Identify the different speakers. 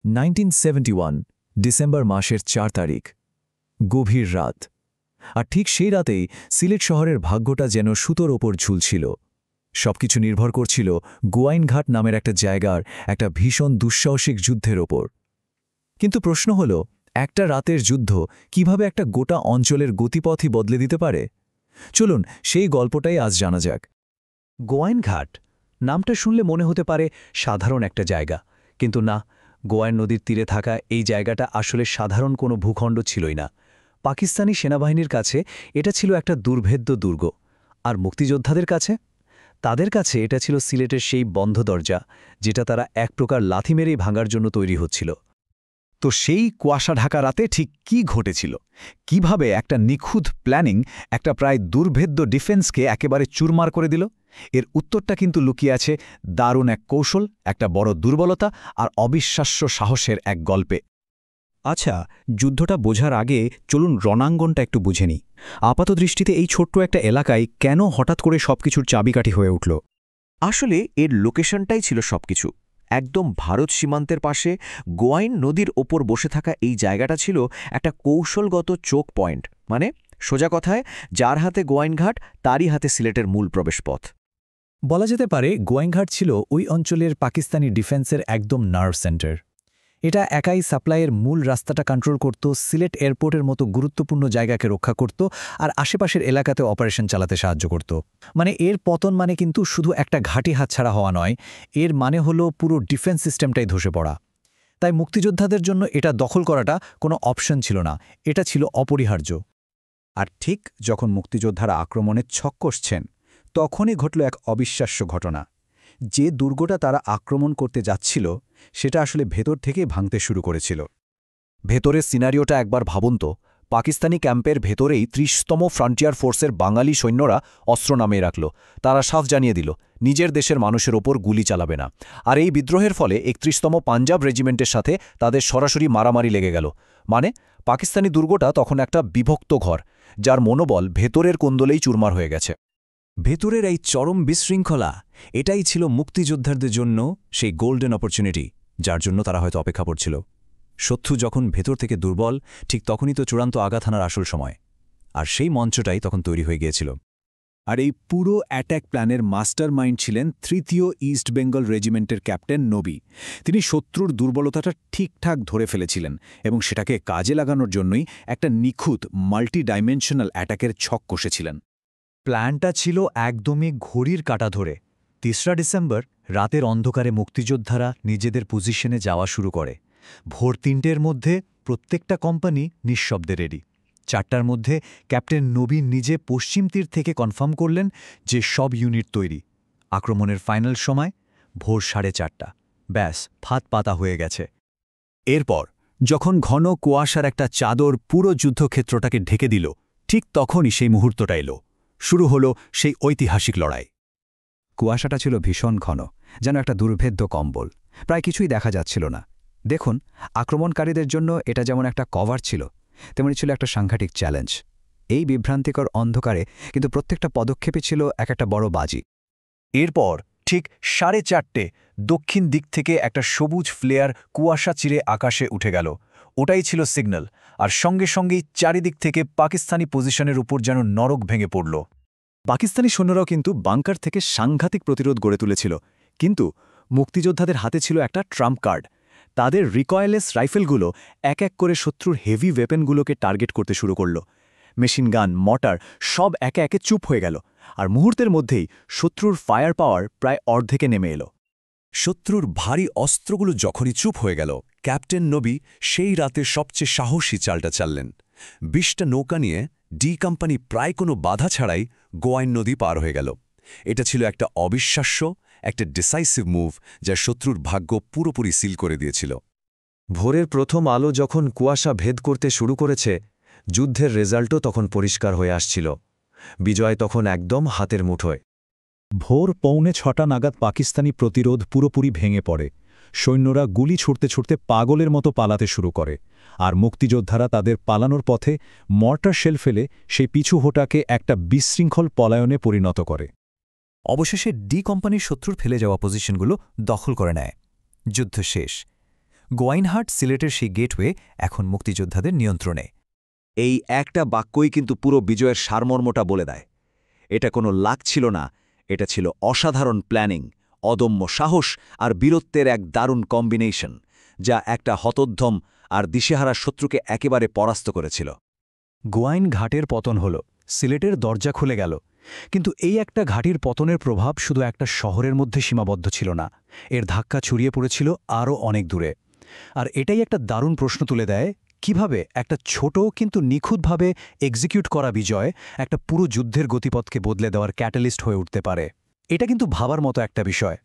Speaker 1: 1971 December মাসের ৪ তারিখ গভীর রাত আর ঠিক সেই রাতেই সিলেট শহরের ভাগ্যটা যেন সুতোর ওপর ঝুলছিল সবকিছু নির্ভর করছিল গোয়াইনঘাট নামের একটা জায়গার একটা ভীষণ দুঃসাহসিক যুদ্ধের ওপর কিন্তু প্রশ্ন হল একটা রাতের যুদ্ধ কিভাবে একটা গোটা অঞ্চলের গতিপথই বদলে দিতে পারে চলুন সেই গল্পটাই আজ জানা যাক
Speaker 2: গোয়াইনঘাট নামটা শুনলে মনে হতে পারে সাধারণ একটা জায়গা কিন্তু না গোয়াইন নদীর তীরে থাকা এই জায়গাটা আসলে সাধারণ কোনো ভূখণ্ড ছিলই না পাকিস্তানি সেনাবাহিনীর কাছে এটা ছিল একটা দুর্ভেদ্য দুর্গ আর মুক্তিযোদ্ধাদের কাছে তাদের কাছে এটা ছিল সিলেটের সেই বন্ধ দরজা যেটা তারা এক প্রকার লাথি মেরেই ভাঙার জন্য তৈরি হচ্ছিল
Speaker 3: তো সেই কুয়াশা ঢাকা রাতে ঠিক কি ঘটেছিল কিভাবে একটা নিখুঁত প্ল্যানিং একটা প্রায় দুর্ভেদ্য ডিফেন্সকে একেবারে চুরমার করে দিল এর উত্তরটা কিন্তু লুকিয়ে আছে দারুণ এক কৌশল একটা বড় দুর্বলতা আর অবিশ্বাস্য সাহসের এক গল্পে
Speaker 4: আচ্ছা যুদ্ধটা বোঝার আগে চলুন রণাঙ্গনটা একটু বুঝে নিই আপাতদৃষ্টিতে এই ছোট্ট একটা এলাকায় কেন হঠাৎ করে সবকিছুর চাবিকাঠি হয়ে উঠল
Speaker 5: আসলে এর লোকেশনটাই ছিল সবকিছু একদম ভারত সীমান্তের পাশে গোয়াইন নদীর ওপর বসে থাকা এই জায়গাটা ছিল একটা কৌশলগত চোক পয়েন্ট মানে সোজা কথায় যার হাতে গোয়াইনঘাট তারই হাতে সিলেটের মূল প্রবেশপথ
Speaker 1: বলা যেতে পারে গোয়াইনঘাট ছিল ওই অঞ্চলের পাকিস্তানি ডিফেন্সের একদম নার্ভ সেন্টার এটা একাই সাপ্লাইয়ের মূল রাস্তাটা কন্ট্রোল করত সিলেট এয়ারপোর্টের মতো গুরুত্বপূর্ণ জায়গাকে রক্ষা করত আর আশেপাশের এলাকাতে অপারেশন চালাতে সাহায্য করত মানে এর পতন মানে কিন্তু শুধু একটা ঘাঁটি হাতছাড়া হওয়া নয় এর মানে হলো পুরো ডিফেন্স সিস্টেমটাই ধসে পড়া তাই মুক্তিযোদ্ধাদের জন্য এটা দখল করাটা কোনো অপশন ছিল না এটা ছিল অপরিহার্য
Speaker 3: আর ঠিক যখন মুক্তিযোদ্ধারা আক্রমণে ছক কষছেন তখনই ঘটল এক অবিশ্বাস্য ঘটনা যে দুর্গটা তারা আক্রমণ করতে যাচ্ছিল সেটা আসলে ভেতর থেকেই ভাঙতে শুরু করেছিল ভেতরের সিনারিওটা একবার ভাবুন তো পাকিস্তানি ক্যাম্পের ভেতরেই ৩০তম ফ্রন্টিয়ার ফোর্সের বাঙালি সৈন্যরা অস্ত্র নামিয়ে রাখল তারা সাফ জানিয়ে দিল নিজের দেশের মানুষের ওপর গুলি চালাবে না আর এই বিদ্রোহের ফলে ৩১তম পাঞ্জাব রেজিমেন্টের সাথে তাদের সরাসরি মারামারি লেগে গেল মানে পাকিস্তানি দুর্গটা তখন একটা বিভক্ত ঘর যার মনোবল ভেতরের কোন্দলেই চুরমার হয়ে গেছে
Speaker 1: ভেতরের এই চরম বিশৃঙ্খলা এটাই ছিল মুক্তিযোদ্ধাদের জন্য সেই গোল্ডেন অপরচুনিটি যার জন্য তারা হয়তো অপেক্ষা করছিল শত্রু যখন ভেতর থেকে দুর্বল ঠিক তখনই তো চূড়ান্ত আঘাত হানার আসল সময় আর সেই মঞ্চটাই তখন তৈরি হয়ে গিয়েছিল
Speaker 3: আর এই পুরো অ্যাট্যাক প্ল্যানের মাস্টার মাইন্ড ছিলেন ৩য় ইস্ট বেঙ্গল রেজিমেন্টের ক্যাপ্টেন নবী তিনি শত্রুর দুর্বলতাটা ঠিকঠাক ধরে ফেলেছিলেন এবং সেটাকে কাজে লাগানোর জন্যই একটা নিখুঁত মাল্টি ডাইমেনশনাল অ্যাটাকের ছক কষেছিলেন
Speaker 2: প্ল্যানটা ছিল একদমই ঘড়ির কাঁটা ধরে ৩রা ডিসেম্বর রাতের অন্ধকারে মুক্তিযোদ্ধারা নিজেদের পজিশনে যাওয়া শুরু করে ভোর ৩টের মধ্যে প্রত্যেকটা কোম্পানি নিঃশব্দে রেডি ৪টার মধ্যে ক্যাপ্টেন নবী নিজে পশ্চিম তীর থেকে কনফার্ম করলেন যে সব ইউনিট তৈরি আক্রমণের ফাইনাল সময় ভোর ৪:৩০ ব্যাস ফাঁদ পাতা হয়ে গেছে
Speaker 3: এরপর যখন ঘন কুয়াশার একটা চাদর পুরো যুদ্ধক্ষেত্রটাকে ঢেকে দিল ঠিক তখনই সেই মুহূর্তটা এলো শুরু হলো সেই ঐতিহাসিক লড়াই কুয়াশাটা ছিল ভীষণ ঘন যেন একটা দুর্ভেদ্য কম্বল প্রায় কিছুই দেখা যাচ্ছিল না দেখুন আক্রমণকারীদের জন্য এটা যেমন একটা কভার ছিল তেমনি ছিল একটা সাংঘাতিক চ্যালেঞ্জ এই বিভ্রান্তিকর অন্ধকারে কিন্তু প্রত্যেকটা পদক্ষেপে ছিল একটা বড় বাজি
Speaker 1: এরপর ঠিক ৪:৩০ দক্ষিণ দিক থেকে একটা সবুজ ফ্লেয়ার কুয়াশা চিরে আকাশে উঠে গেল ওটাই ছিল সিগন্যাল আর সঙ্গে সঙ্গেই চারিদিক থেকে পাকিস্তানি পজিশনের উপর যেন নরক ভেঙে পড়ল
Speaker 3: পাকিস্তানি সৈন্যরাও কিন্তু বাংকার থেকে সাংঘাতিক প্রতিরোধ গড়ে তুলেছিল কিন্তু মুক্তিযোদ্ধাদের হাতে ছিল একটা ট্রাম্প কার্ড তাদের রিকয়েলেস রাইফেলগুলো এক এক করে শত্রুর হেভি ওয়েপেনগুলোকে টার্গেট করতে শুরু করল মেশিন গান মর্টার সব একে একে চুপ হয়ে গেল আর মুহূর্তের মধ্যেই শত্রুর ফায়ার পাওয়ার প্রায় অর্ধেকে নেমে এলো
Speaker 6: শত্রুর ভারী অস্ত্রগুলো যখনই চুপ হয়ে গেল ক্যাপ্টেন নবী সেই রাতে সবচেয়ে সাহসী চালটা চাললেন ২০টা নৌকা নিয়ে ডি কোম্পানি প্রায় কোনো বাধা ছাড়াই গোয়াইন নদী পার হয়ে গেল এটা ছিল একটা অবিশ্বাস্য একটা ডিসাইসিভ মুভ যা শত্রুর ভাগ্য পুরোপুরি সিল করে দিয়েছিল
Speaker 1: ভোরের প্রথম আলো যখন কুয়াশা ভেদ করতে শুরু করেছে যুদ্ধের রেজাল্টও তখন পরিষ্কার হয়ে আসছিল বিজয় তখন একদম হাতের মুঠোয়
Speaker 3: ভোর 6:45 নাগাদ পাকিস্তানি প্রতিরোধ পুরোপুরি ভেঙে পড়ে সৈন্যরা গুলি ছুটতে ছুটতে পাগলের মতো পালাতে শুরু করে আর মুক্তিযোদ্ধারা তাদের পালানোর পথে মর্টার শেল ফেলে সেই পিছু হোটাকে একটা বিশৃঙ্খল পলায়নে পরিণত করে
Speaker 2: অবশেষে ডি কোম্পানির শত্রুর ফেলে যাওয়া পজিশনগুলো দখল করে নেয় যুদ্ধ শেষ
Speaker 1: গোয়াইনহাট সিলেটের সেই গেটওয়ে এখন মুক্তিযোদ্ধাদের নিয়ন্ত্রণে।
Speaker 2: এই একটা বাক্যই কিন্তু পুরো বিজয়ের সারমর্মটা বলে দেয়। এটা কোনো লাক ছিল না, এটা ছিল অসাধারণ প্ল্যানিং, অদম্য সাহস আর বীরত্বের এক দারুণ কম্বিনেশন, যা একটা হতোদ্যম আর দিশেহারা শত্রুকে একেবারে পরাস্ত করেছিল।
Speaker 1: গোয়াইন ঘাটের পতন হল, সিলেটের দরজা খুলে গেল। কিন্তু এই একটা ঘাটির পতনের প্রভাব শুধু একটা শহরের মধ্যে সীমাবদ্ধ ছিল না, এর ধাক্কা ছড়িয়ে পড়েছিল আরও অনেক দূরে। আর এটাই একটা দারুণ প্রশ্ন তুলে দেয়, কিভাবে একটা ছোট কিন্তু নিখুঁতভাবে এক্সিকিউট করা বিজয় একটা পুরো যুদ্ধের গতিপথকে বদলে দেওয়ার ক্যাটালিস্ট হয়ে উঠতে পারে। এটা কিন্তু ভাবার মতো একটা বিষয়।